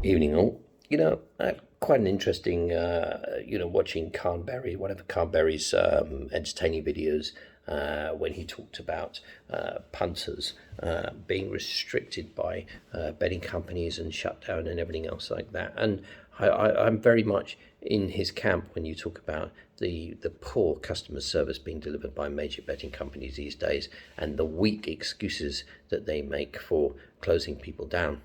Evening all. Quite an interesting, watching Carnberry, one of Carnberry's entertaining videos when he talked about punters being restricted by betting companies and shut down and everything else like that. And I'm very much in his camp when you talk about the poor customer service being delivered by major betting companies these days and the weak excuses that they make for closing people down.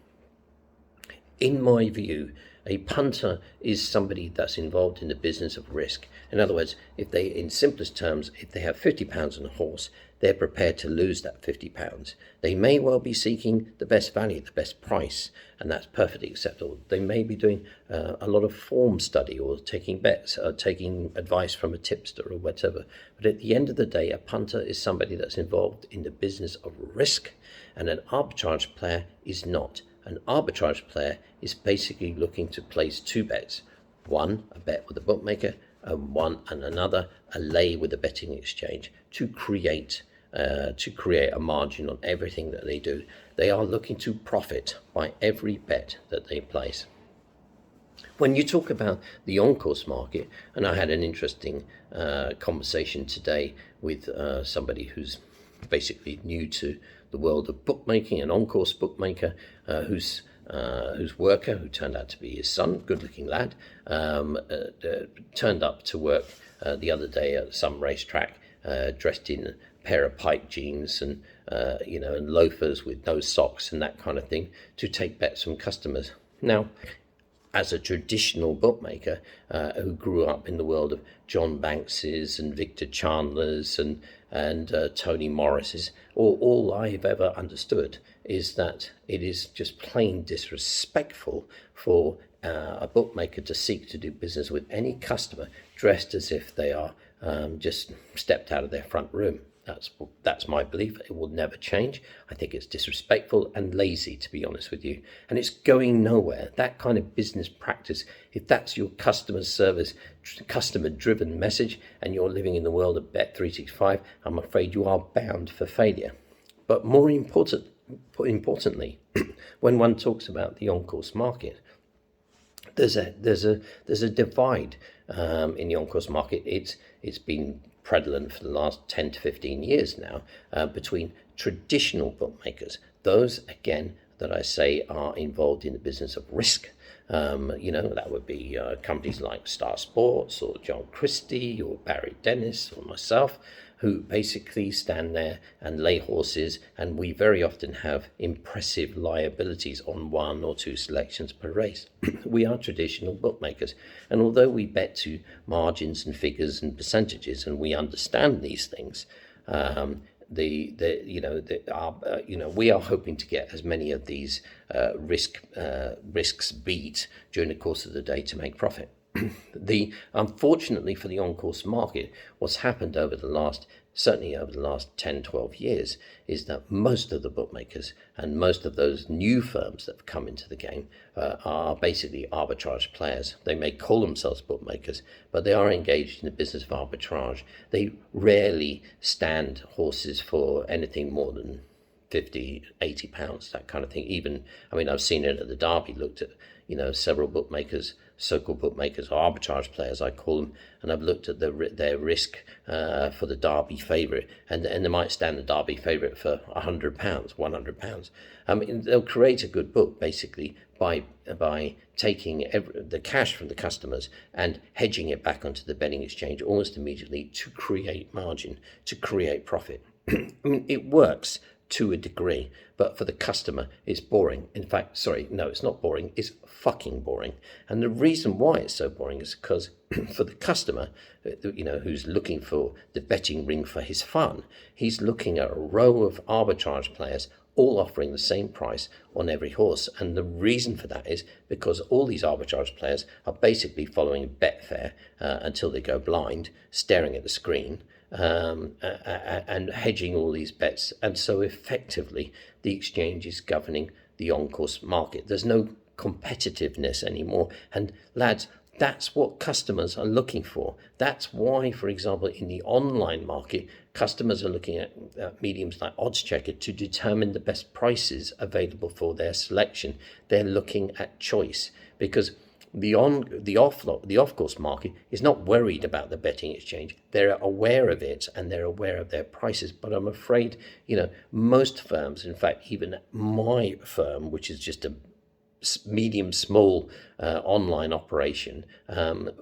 In my view, a punter is somebody that's involved in the business of risk. In other words, in simplest terms, if they have £50 on a horse, they're prepared to lose that £50. They may well be seeking the best value, the best price, and that's perfectly acceptable. They may be doing a lot of form study or taking bets, or taking advice from a tipster or whatever. But at the end of the day, a punter is somebody that's involved in the business of risk, and an arbitrage player is not. An arbitrage player is basically looking to place two bets. One, a bet with a bookmaker, and another, a lay with a betting exchange to create a margin on everything that they do. They are looking to profit by every bet that they place. When you talk about the oncourse market, and I had an interesting conversation today with somebody who's basically new to the world of bookmaking, an oncourse bookmaker whose worker, who turned out to be his son, good-looking lad, turned up to work the other day at some racetrack, dressed in a pair of pipe jeans and and loafers with no socks and that kind of thing, to take bets from customers. Now, as a traditional bookmaker who grew up in the world of John Banks's and Victor Chandler's and Tony Morris's, all I've ever understood is that it is just plain disrespectful for a bookmaker to seek to do business with any customer dressed as if they are just stepped out of their front room. That's my belief. It will never change. I think it's disrespectful and lazy, to be honest with you. And it's going nowhere. That kind of business practice, if that's your customer service, customer-driven message, and you're living in the world of Bet365, I'm afraid you are bound for failure. But more importantly, when one talks about the oncourse market, there's a divide in the oncourse market. It's been prevalent for the last 10 to 15 years now between traditional bookmakers, those again that I say are involved in the business of risk. That would be companies like Star Sports or John Christie or Barry Dennis or myself, who basically stand there and lay horses, and we very often have impressive liabilities on one or two selections per race. We are traditional bookmakers, and although we bet to margins and figures and percentages, and we understand these things, we are hoping to get as many of these risks beat during the course of the day to make profit. Unfortunately for the oncourse market, what's happened certainly over the last 10, 12 years, is that most of the bookmakers and most of those new firms that have come into the game are basically arbitrage players. They may call themselves bookmakers, but they are engaged in the business of arbitrage. They rarely stand horses for anything more than 50, 80 pounds, that kind of thing. I've seen it at the Derby, looked at, several bookmakers, so-called bookmakers, or arbitrage players, I call them, and I've looked at their risk for the Derby favourite, and they might stand the Derby favourite for £100, £100. They'll create a good book, basically, by taking the cash from the customers and hedging it back onto the betting exchange almost immediately to create margin, to create profit. It works to a degree, but for the customer, it's boring. In fact, it's not boring, it's fucking boring. And the reason why it's so boring is because for the customer, who's looking for the betting ring for his fun, he's looking at a row of arbitrage players all offering the same price on every horse. And the reason for that is because all these arbitrage players are basically following Betfair until they go blind, staring at the screen, and hedging all these bets. And so effectively, the exchange is governing the oncourse market. There's no competitiveness anymore. And lads, That's what customers are looking for. That's why, for example, in the online market, customers are looking at mediums like odds checker to determine the best prices available for their selection. They're looking at choice, because the off-course market is not worried about the betting exchange. They're aware of it and they're aware of their prices. But I'm afraid, most firms, in fact, even my firm, which is just a medium small online operation, the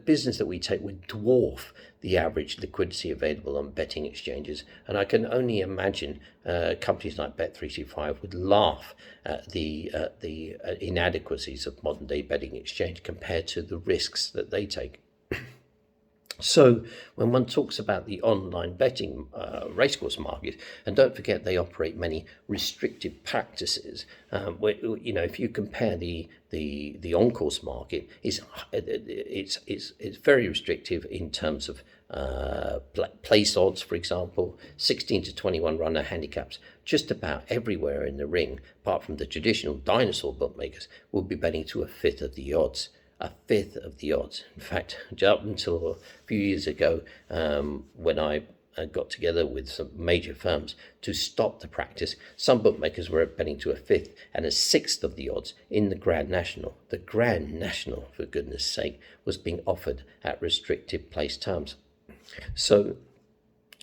business that we take would dwarf the average liquidity available on betting exchanges. And I can only imagine companies like Bet365 would laugh at the inadequacies of modern day betting exchange compared to the risks that they take. So when one talks about the online betting racecourse market, and don't forget they operate many restrictive practices. If you compare the oncourse market, it's very restrictive in terms of place odds, for example, 16 to 21 runner handicaps. Just about everywhere in the ring, apart from the traditional dinosaur bookmakers, will be betting to a fifth of the odds. A fifth of the odds. In fact, up until a few years ago, when I got together with some major firms to stop the practice, some bookmakers were betting to a fifth and a sixth of the odds in the Grand National. The Grand National, for goodness sake, was being offered at restrictive place terms. So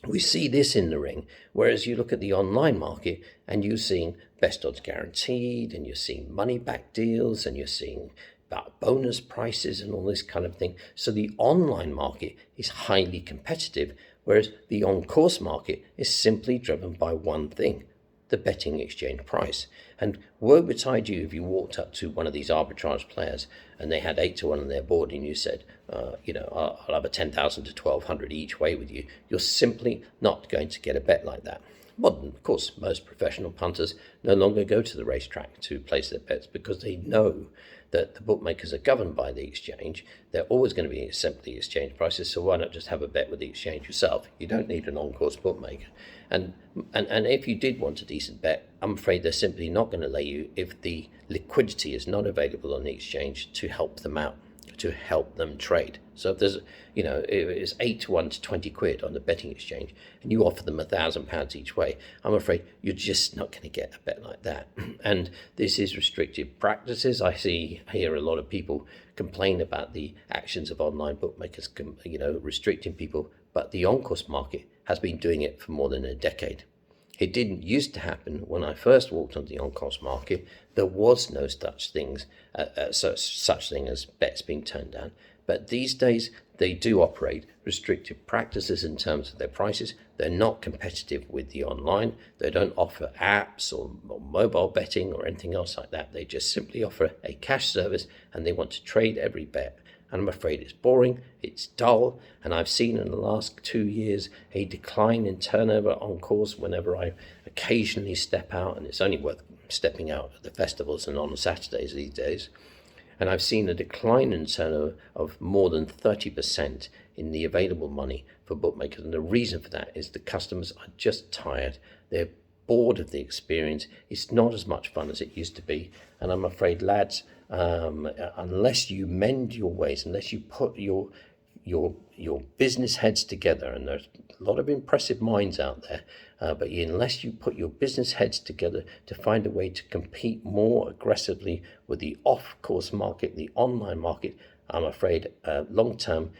we see this in the ring, whereas you look at the online market and you're seeing best odds guaranteed, and you're seeing money back deals, and you're seeing about bonus prices and all this kind of thing. So the online market is highly competitive, whereas the on-course market is simply driven by one thing: the betting exchange price. And woe betide you if you walked up to one of these arbitrage players and they had 8-1 on their board, and you said, I'll have a 10,000 to 1,200 each way with you. You're simply not going to get a bet like that. Of course, most professional punters no longer go to the racetrack to place their bets, because they know that the bookmakers are governed by the exchange. They're always going to be simply exchange prices, so why not just have a bet with the exchange yourself? You don't need an on-course bookmaker. And if you did want a decent bet, I'm afraid they're simply not going to lay you if the liquidity is not available on the exchange to help them out, to help them trade. So if there's, if it's 8-1 to 20 quid on the betting exchange, and you offer them £1,000 each way, I'm afraid you're just not going to get a bet like that. And this is restrictive practices. I hear a lot of people complain about the actions of online bookmakers, restricting people, but the on-course market has been doing it for more than a decade. It didn't used to happen when I first walked on the on-course market. There was no such thing as bets being turned down. But these days, they do operate restrictive practices in terms of their prices. They're not competitive with the online. They don't offer apps or mobile betting or anything else like that. They just simply offer a cash service, and they want to trade every bet. And I'm afraid it's boring, it's dull, and I've seen in the last 2 years a decline in turnover on course whenever I occasionally step out, and it's only worth stepping out at the festivals and on Saturdays these days. And I've seen a decline in turnover of more than 30% in the available money for bookmakers. And the reason for that is the customers are just tired. They're bored of the experience. It's not as much fun as it used to be. And I'm afraid, lads, unless you mend your ways, unless you put your business heads together, and there's a lot of impressive minds out there, but unless you put your business heads together to find a way to compete more aggressively with the off-course market, the online market, I'm afraid long term,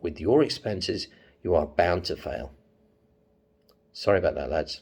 with your expenses, you are bound to fail. Sorry about that, lads.